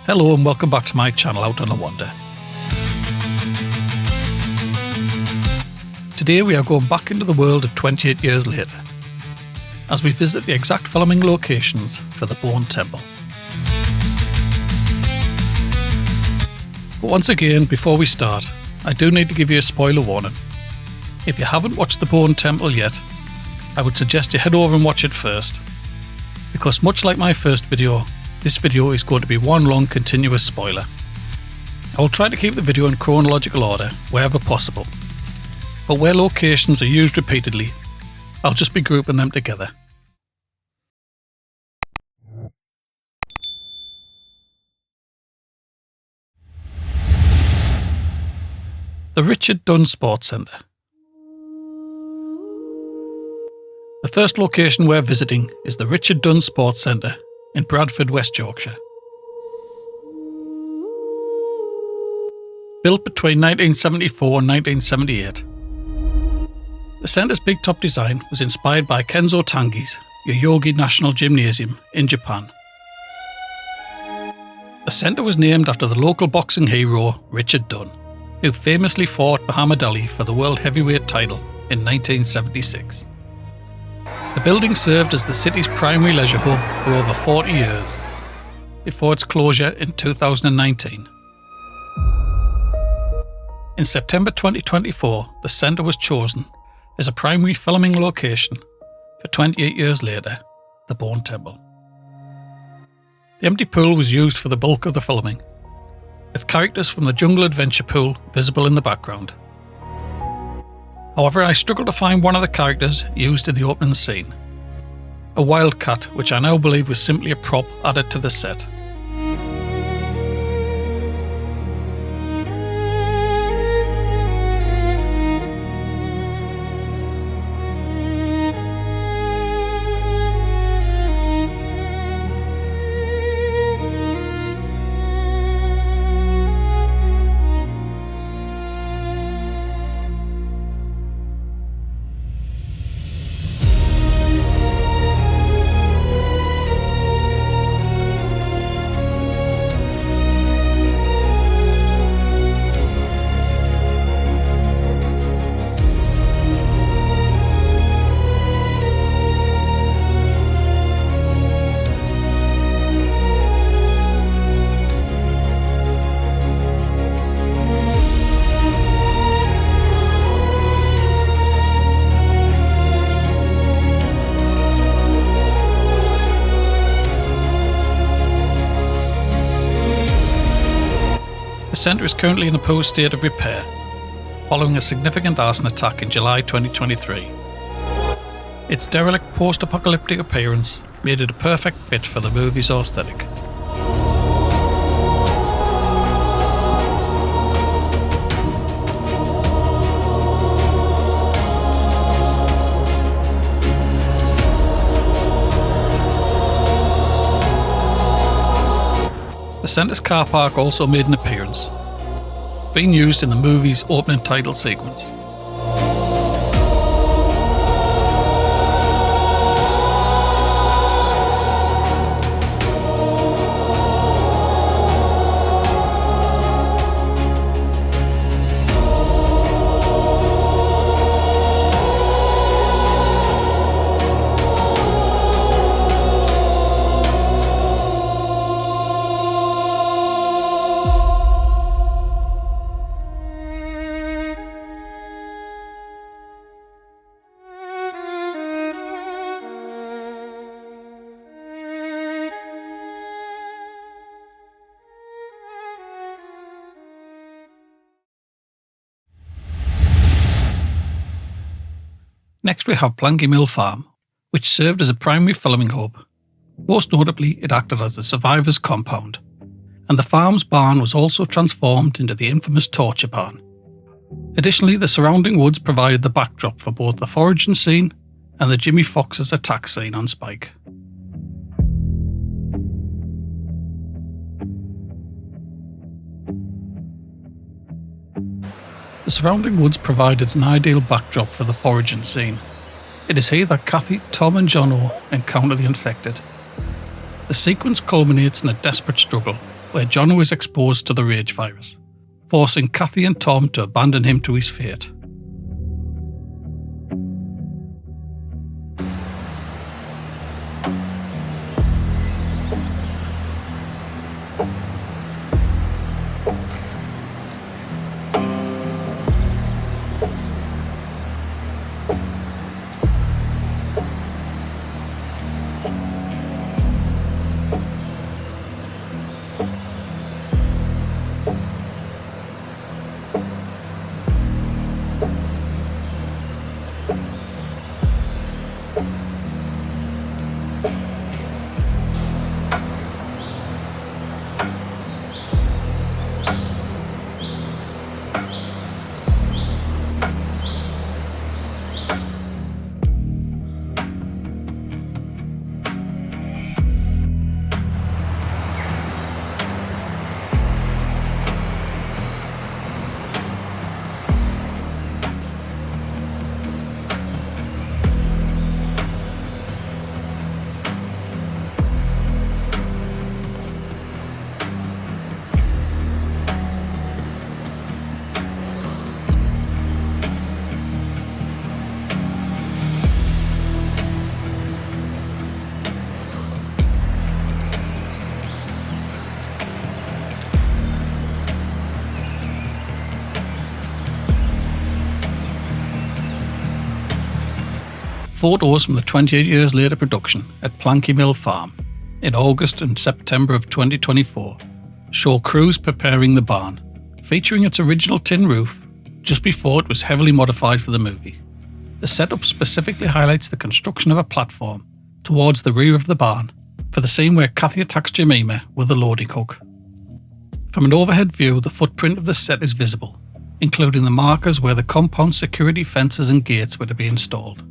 Hello and welcome back to my channel Out on a Wander. Today we are going back into the world of 28 years later, as we visit the exact filming locations for the Bolton Temple. But once again, before we start, I do need to give you a spoiler warning. If you haven't watched the Bolton Temple yet, I would suggest you head over and watch it first, because much like my first video, this video is going to be one long continuous spoiler. I will try to keep the video in chronological order wherever possible, but where locations are used repeatedly, I'll just be grouping them together. The Richard Dunn Sports Centre. The first location we're visiting is the Richard Dunn Sports Centre in Bradford, West Yorkshire. Built between 1974 and 1978. The centre's big top design was inspired by Kenzo Tange's Yoyogi National Gymnasium in Japan. The centre was named after the local boxing hero Richard Dunn, who famously fought Muhammad Ali for the world heavyweight title in 1976. The building served as the city's primary leisure hub for over 40 years, before its closure in 2019. In September 2024, the centre was chosen as a primary filming location for 28 years later, the Bolton Temple. The empty pool was used for the bulk of the filming, with characters from the Jungle Adventure pool visible in the background. However, I struggled to find one of the characters used in the opening scene, a wildcat which I now believe was simply a prop added to the set. The centre is currently in a poor state of repair, following a significant arson attack in July 2023. Its derelict post-apocalyptic appearance made it a perfect fit for the movie's aesthetic. The centre's car park also made an appearance, being used in the movie's opening title sequence. Next we have Plankey Mill Farm, which served as a primary filming hub. Most notably, it acted as the survivors' compound, and the farm's barn was also transformed into the infamous torture barn. Additionally, the surrounding woods provided the backdrop for both the foraging scene and the Jimmie Fox's attack scene on Spike. The surrounding woods provided an ideal backdrop for the foraging scene. It is here that Kathy, Tom and Jono encounter the infected. The sequence culminates in a desperate struggle where John was exposed to the rage virus, forcing Cathy and Tom to abandon him to his fate. Photos from the 28 years later production at Plankey Mill farm in August and September of 2024 show crews preparing the barn, featuring its original tin roof just before it was heavily modified for the movie. The setup specifically highlights the construction of a platform towards the rear of the barn for the scene where Cathy attacks Jimmie with a loading hook. From an overhead view, the footprint of the set is visible, including the markers where the compound security fences and gates were to be installed.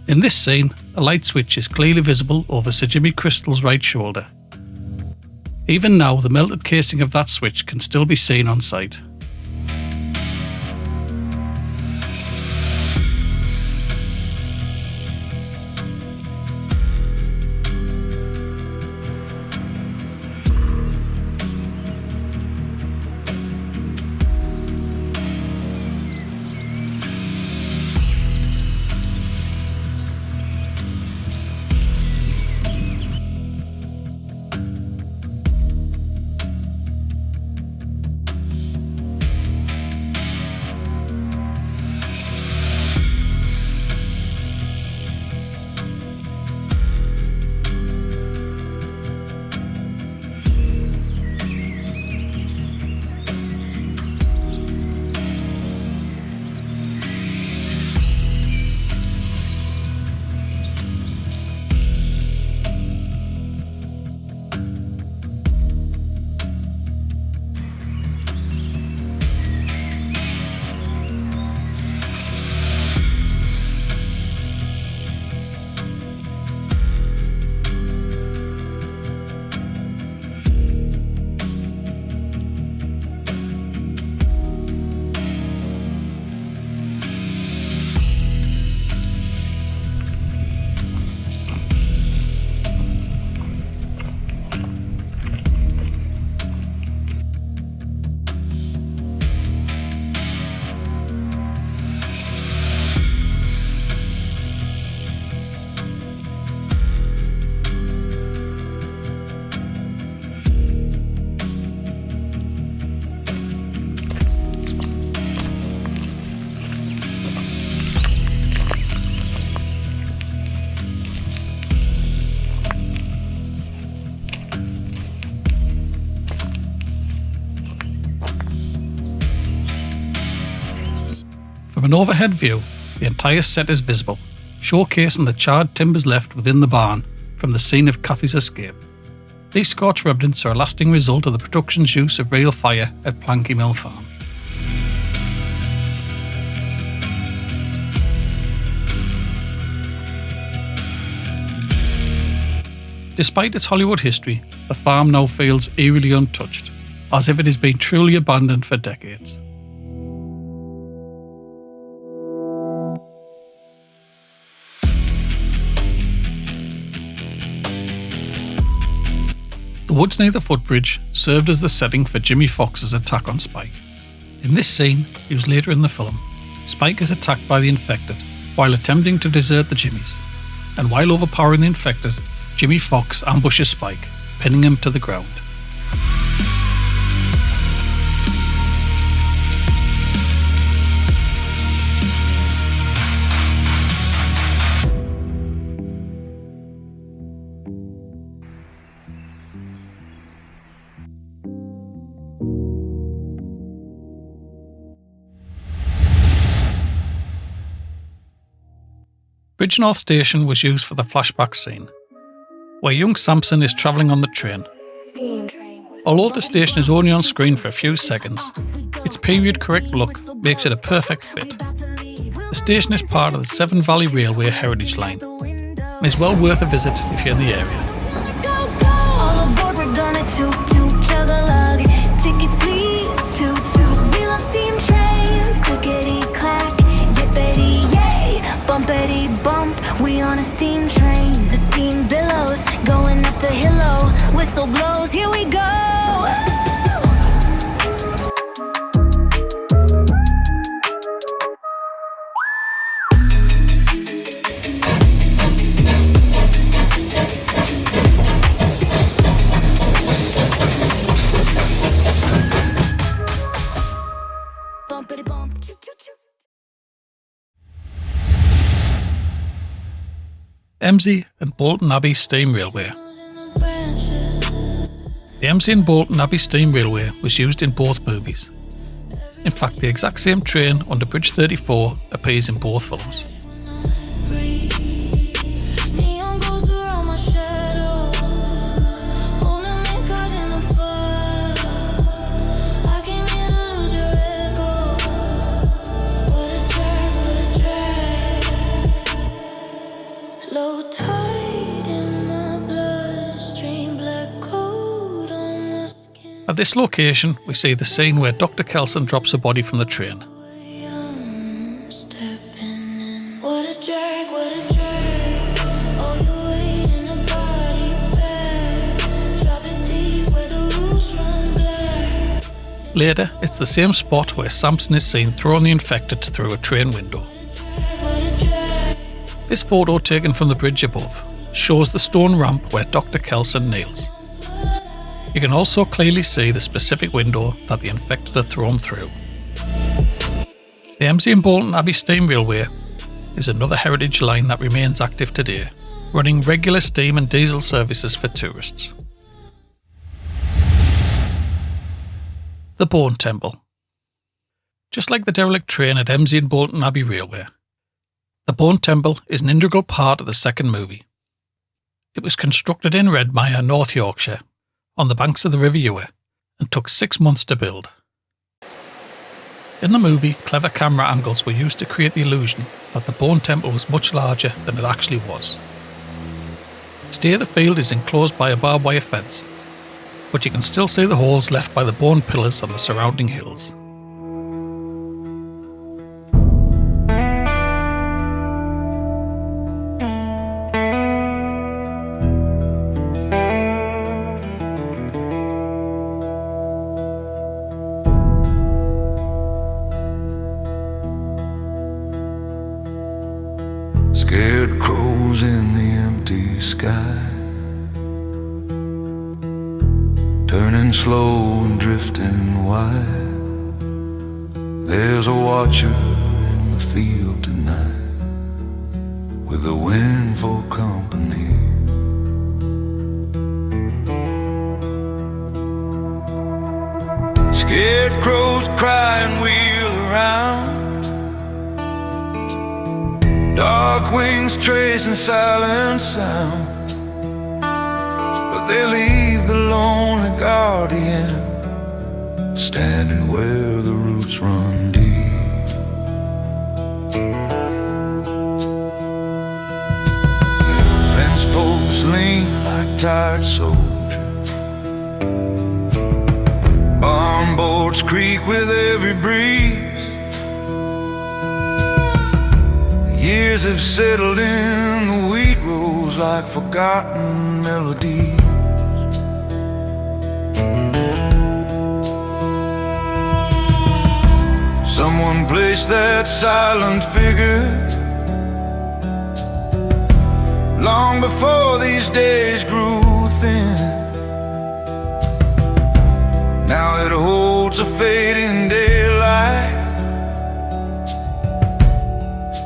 In this scene, a light switch is clearly visible over Sir Jimmie Crystal's right shoulder. Even now, the melted casing of that switch can still be seen on site. From an overhead view, the entire set is visible, showcasing the charred timbers left within the barn from the scene of Cathy's escape. These scorched remnants are a lasting result of the production's use of real fire at Plankey Mill farm. Despite its Hollywood history, the farm now feels eerily untouched, as if it has been truly abandoned for decades. The woods near the footbridge served as the setting for Jimmie Fox's attack on Spike. In this scene, used later in the film, Spike is attacked by the infected while attempting to desert the Jimmies, and while overpowering the infected, Jimmie Fox ambushes Spike, pinning him to the ground. Bridgnorth station was used for the flashback scene, where young Samson is travelling on the train. Although the station is only on screen for a few seconds, its period-correct look makes it a perfect fit. The station is part of the Severn Valley Railway Heritage Line and is well worth a visit if you're in the area. Bumpity bump, we on a steam train. The steam billows, going up the hillow. Whistle blows, here we go. Bumpity bump, choo choo choo. Embsay and Bolton Abbey Steam Railway. The Embsay and Bolton Abbey Steam Railway was used in both movies. In fact, the exact same train under Bridge 34 appears in both films. At this location, we see the scene where Dr. Kelson drops a body from the train. Later, it's the same spot where Samson is seen throwing the infected through a train window. This photo, taken from the bridge above, shows the stone ramp where Dr. Kelson kneels. You can also clearly see the specific window that the infected are thrown through. The Embsay and Bolton Abbey Steam Railway is another heritage line that remains active today, running regular steam and diesel services for tourists. The Bone Temple. Just like the derelict train at Embsay and Bolton Abbey Railway, the Bone Temple is an integral part of the second movie. It was constructed in Redmire, North Yorkshire, on the banks of the River Ewer, and took 6 months to build. In the movie, clever camera angles were used to create the illusion that the Bone Temple was much larger than it actually was. Today the field is enclosed by a barbed wire fence, but you can still see the holes left by the bone pillars on the surrounding hills. Scared crows in the empty sky, turning slow and drifting wide. There's a watcher in the field tonight, with the wind for company. Scared crows cry and wheel around, Dark wings tracing silent sound, but they leave the lonely guardian standing where the roots run deep. Fence posts lean like tired soldiers, barn boards creak with every breeze. Years have settled in the wheat rows like forgotten melodies. Someone placed that silent figure long before these days grew thin. Now it holds a fading daylight,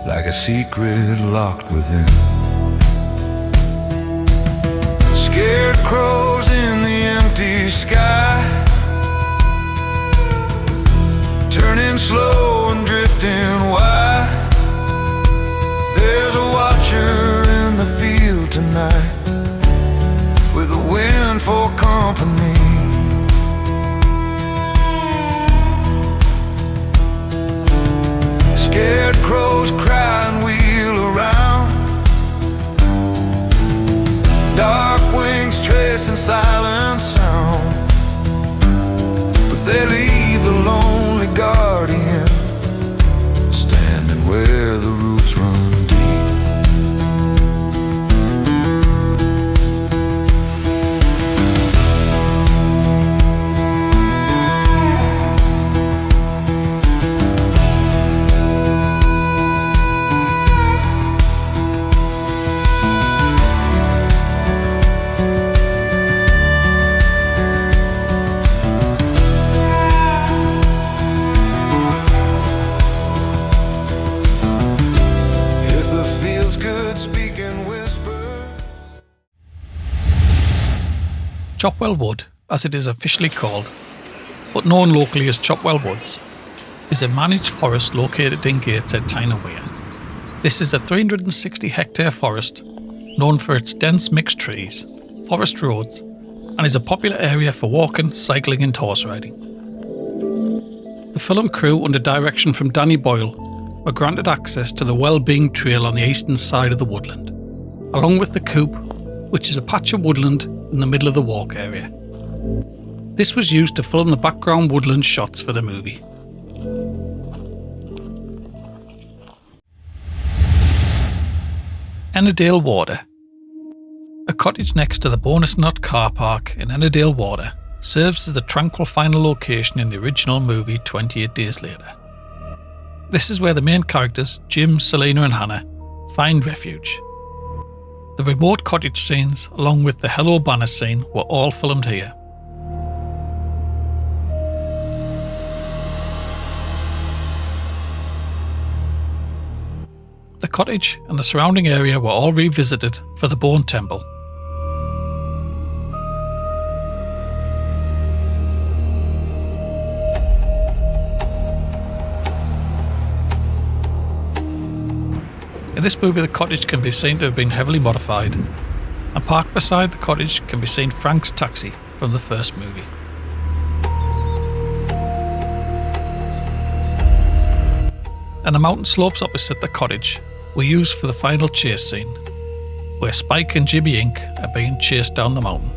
like a secret locked within. Scarecrows in the empty sky, turning slow and drifting wide. There's a watcher in the field tonight, with the wind for company. Scared crows cry and wheel around, dark wings tracing silent sound, but they leave the lonely guardian standing where the roots run deep. Chopwell Wood, as it is officially called, but known locally as Chopwell Woods, is a managed forest located in Gateshead, Tyne-and-Wear. This is a 360-hectare forest known for its dense mixed trees, forest roads, and is a popular area for walking, cycling and horse riding. The film crew, under direction from Danny Boyle, were granted access to the Wellbeing Trail on the eastern side of the woodland, along with the Coop, which is a patch of woodland in the middle of the walk area. This was used to film the background woodland shots for the movie. Ennerdale Water. A cottage next to the Bonus Knot car park in Ennerdale Water serves as the tranquil final location in the original movie 28 Days Later. This is where the main characters, Jim, Selena and Hannah, find refuge. The remote cottage scenes, along with the Hello Banner scene, were all filmed here. The cottage and the surrounding area were all revisited for the Bone Temple. In this movie, the cottage can be seen to have been heavily modified, and parked beside the cottage can be seen Frank's taxi from the first movie. And the mountain slopes opposite the cottage were used for the final chase scene, where Spike and Jimmie Inc. are being chased down the mountain.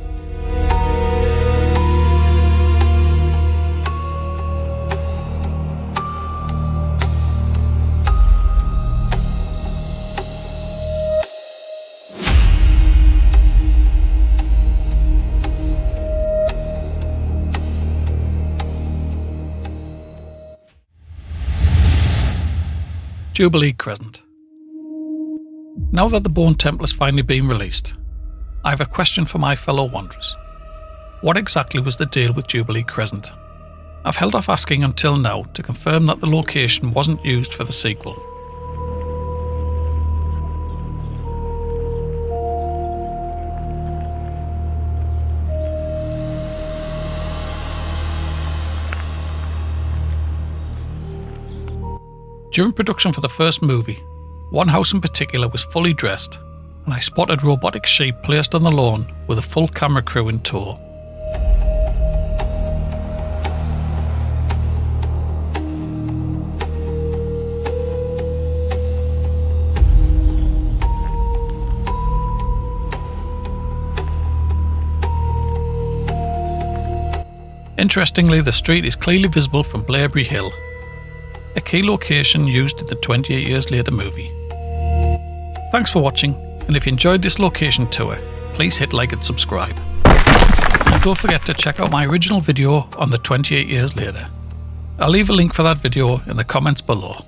Jubilee Crescent. Now that the Bone Temple has finally been released, I have a question for my fellow wanderers. What exactly was the deal with Jubilee Crescent? I've held off asking until now to confirm that the location wasn't used for the sequel. During production for the first movie, One house in particular was fully dressed, and I spotted robotic sheep placed on the lawn with a full camera crew in tow. Interestingly, the street is clearly visible from Blairberry Hill, a key location used in the 28 Years Later movie. Thanks for watching, and if you enjoyed this location tour, please hit like and subscribe. And don't forget to check out my original video on the 28 Years Later. I'll leave a link for that video in the comments below.